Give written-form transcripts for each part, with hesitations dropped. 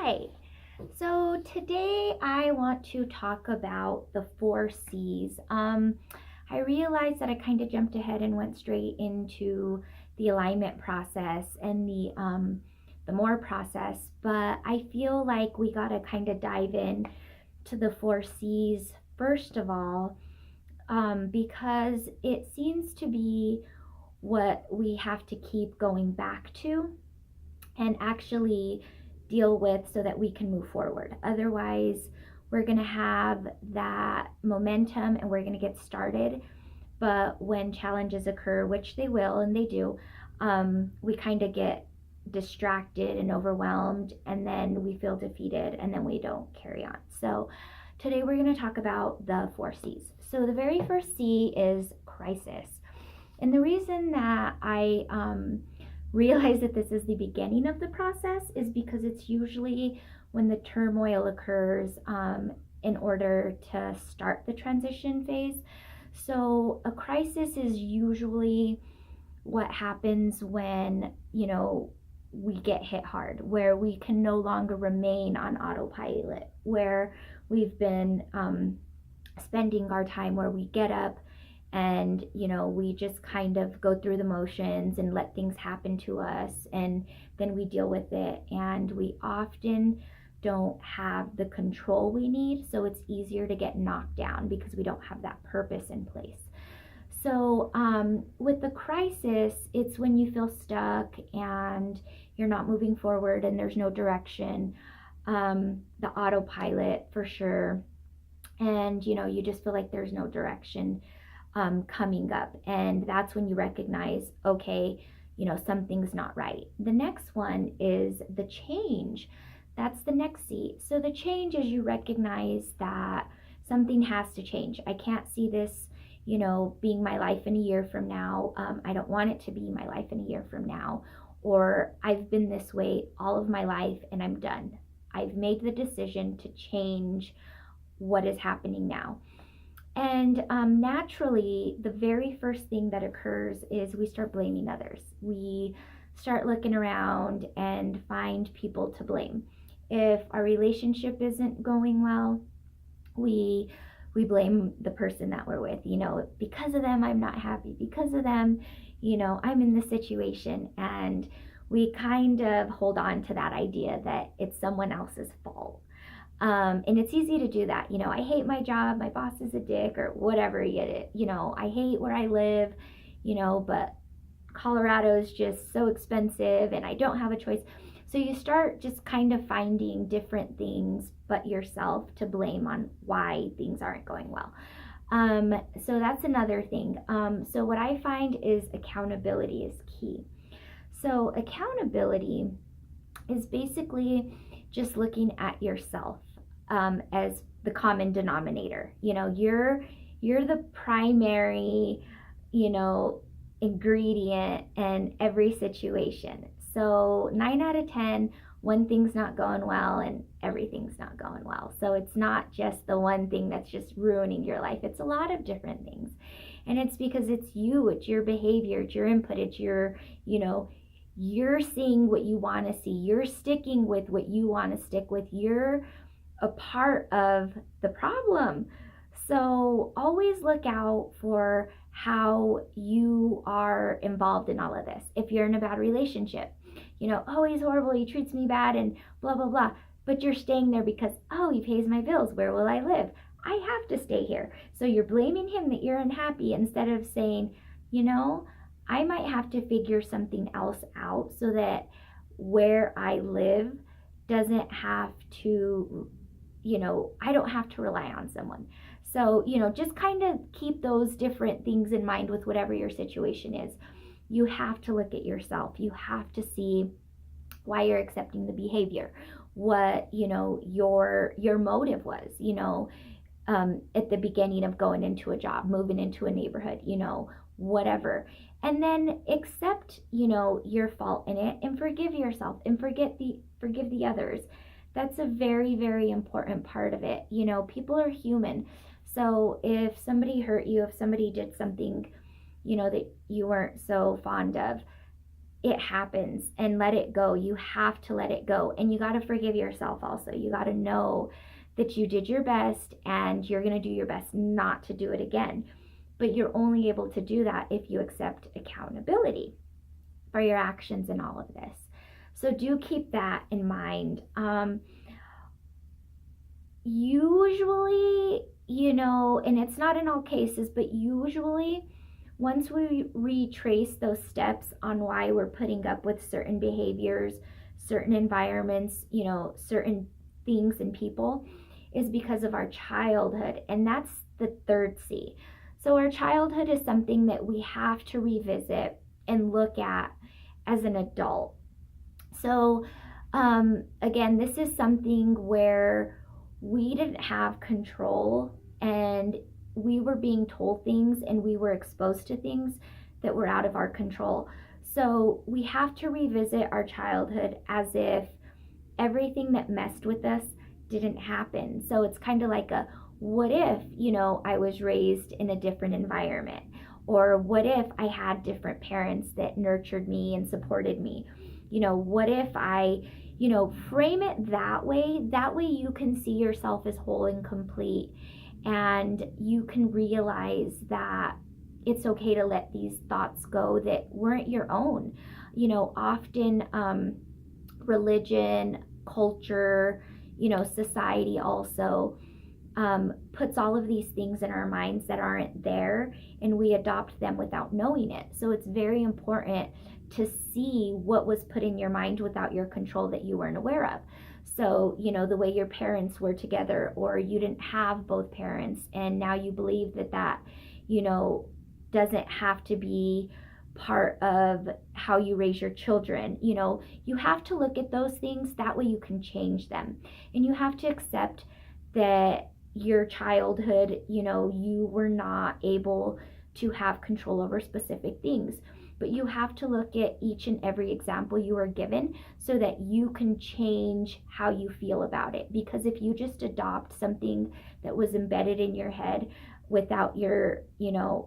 Hi. So today I want to talk about the four C's. I realized that I kind of jumped ahead and went straight into the alignment process and the more process, but I feel like we gotta kind of dive in to the four C's first of all, because it seems to be what we have to keep going back to and actually deal with so that we can move forward. Otherwise, we're going to have that momentum and we're going to get started. But when challenges occur, which they will and they do, we kind of get distracted and overwhelmed, and then we feel defeated, and then we don't carry on. So, today we're going to talk about the four C's. So, the very first C is crisis. And the reason that I realize that this is the beginning of the process is because it's usually when the turmoil occurs in order to start the transition phase. So a crisis is usually what happens when, we get hit hard, where we can no longer remain on autopilot, where we've been spending our time where we get up and we just kind of go through the motions and let things happen to us, and then we deal with it, and we often don't have the control we need, so it's easier to get knocked down because we don't have that purpose in place. So with the crisis, it's when you feel stuck and you're not moving forward and there's no direction, the autopilot for sure, and you just feel like there's no direction coming up, and that's when you recognize, okay, something's not right. The next one is the change. That's the next C. So the change is you recognize that something has to change. I can't see this being my life in a year from now. I don't want it to be my life in a year from now, or I've been this way all of my life and I'm done. I've made the decision to change what is happening now. And naturally, the very first thing that occurs is we start blaming others. We start looking around and find people to blame. If our relationship isn't going well, we blame the person that we're with. Because of them, I'm not happy. Because of them, I'm in this situation. And we kind of hold on to that idea that it's someone else's fault. And it's easy to do that. I hate my job, my boss is a dick, or whatever. I hate where I live, but Colorado is just so expensive and I don't have a choice. So you start just kind of finding different things but yourself to blame on why things aren't going well. So that's another thing. So what I find is accountability is key. So accountability is basically just looking at yourself as the common denominator. You're the primary, ingredient in every situation. So 9 out of 10, one thing's not going well and everything's not going well. So it's not just the one thing that's just ruining your life. It's a lot of different things. And it's because it's you, it's your behavior, it's your input, it's your, you're seeing what you want to see. You're sticking with what you want to stick with. You're a part of the problem. So always look out for how you are involved in all of this. If you're in a bad relationship, oh, he's horrible, he treats me bad and blah, blah, blah. But you're staying there because, oh, he pays my bills. Where will I live? I have to stay here. So you're blaming him that you're unhappy instead of saying, I might have to figure something else out so that where I live doesn't have to, I don't have to rely on someone. So, just kind of keep those different things in mind with whatever your situation is. You have to look at yourself. You have to see why you're accepting the behavior, what, your motive was, at the beginning of going into a job, moving into a neighborhood, whatever. And then accept, your fault in it and forgive yourself and forgive the others. That's a very, very important part of it. People are human. So if somebody hurt you, if somebody did something, that you weren't so fond of, it happens, and let it go. You have to let it go. And you got to forgive yourself also. You got to know that you did your best and you're going to do your best not to do it again. But you're only able to do that if you accept accountability for your actions in all of this. So do keep that in mind. Usually, and it's not in all cases, but usually once we retrace those steps on why we're putting up with certain behaviors, certain environments, certain things and people, is because of our childhood. And that's the third C. So our childhood is something that we have to revisit and look at as an adult. So again, this is something where we didn't have control, and we were being told things and we were exposed to things that were out of our control. So we have to revisit our childhood as if everything that messed with us didn't happen. So it's kind of like a what if, I was raised in a different environment, or what if I had different parents that nurtured me and supported me? What if I, frame it that way. That way you can see yourself as whole and complete, and you can realize that it's okay to let these thoughts go that weren't your own. Often religion, culture, society also puts all of these things in our minds that aren't there, and we adopt them without knowing it. So it's very important to see what was put in your mind without your control that you weren't aware of. So, the way your parents were together, or you didn't have both parents, and now you believe that, doesn't have to be part of how you raise your children. You have to look at those things. That way you can change them. And you have to accept that your childhood, you were not able to have control over specific things. But you have to look at each and every example you were given so that you can change how you feel about it. Because if you just adopt something that was embedded in your head without your,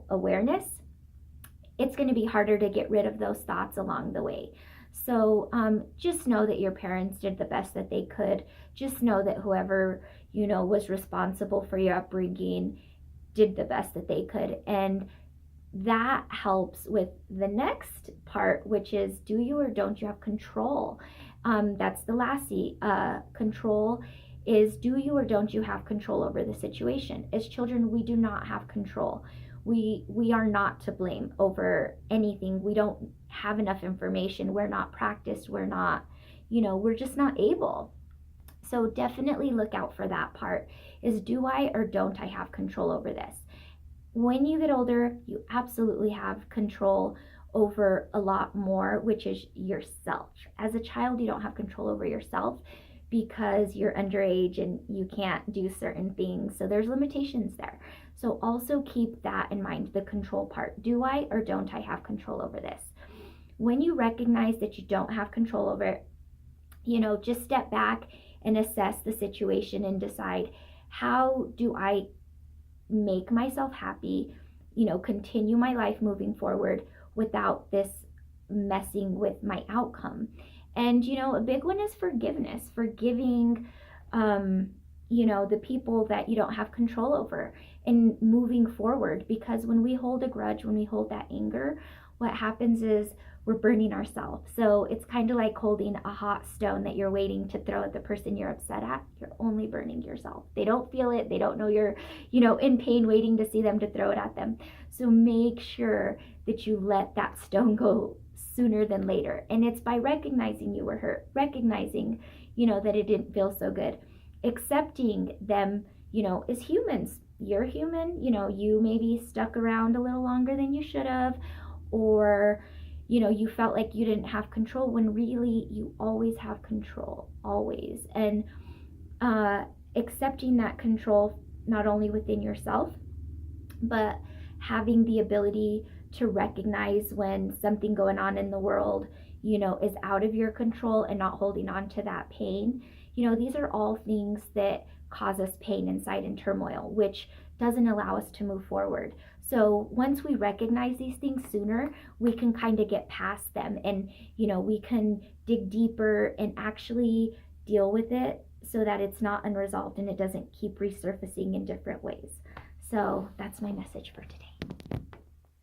awareness, it's going to be harder to get rid of those thoughts along the way. So just know that your parents did the best that they could. Just know that whoever, was responsible for your upbringing did the best that they could. And that helps with the next part, which is, do you or don't you have control? That's the last C. Control is, do you or don't you have control over the situation? As children, we do not have control. We are not to blame over anything. We don't have enough information. We're not practiced. We're not, we're just not able. So definitely look out for that part, is, do I or don't I have control over this? When you get older, you absolutely have control over a lot more, which is yourself. As a child, you don't have control over yourself because you're underage and you can't do certain things. So there's limitations there. So also keep that in mind, the control part. Do I or don't I have control over this? When you recognize that you don't have control over it, just step back and assess the situation and decide, how do I make myself happy, continue my life moving forward without this messing with my outcome? And, a big one is forgiveness, forgiving, the people that you don't have control over, and moving forward. Because when we hold a grudge, when we hold that anger, what happens is we're burning ourselves. So it's kind of like holding a hot stone that you're waiting to throw at the person you're upset at. You're only burning yourself. They don't feel it. They don't know you're, in pain, waiting to see them to throw it at them. So make sure that you let that stone go sooner than later. And it's by recognizing you were hurt, recognizing, that it didn't feel so good, accepting them, as humans. You're human. You maybe stuck around a little longer than you should have, or you felt like you didn't have control, when really you always have control, always. And accepting that control, not only within yourself, but having the ability to recognize when something going on in the world, is out of your control, and not holding on to that pain. These are all things that cause us pain inside and turmoil, which doesn't allow us to move forward. So once we recognize these things sooner, we can kind of get past them, and we can dig deeper and actually deal with it so that it's not unresolved and it doesn't keep resurfacing in different ways. So that's my message for today.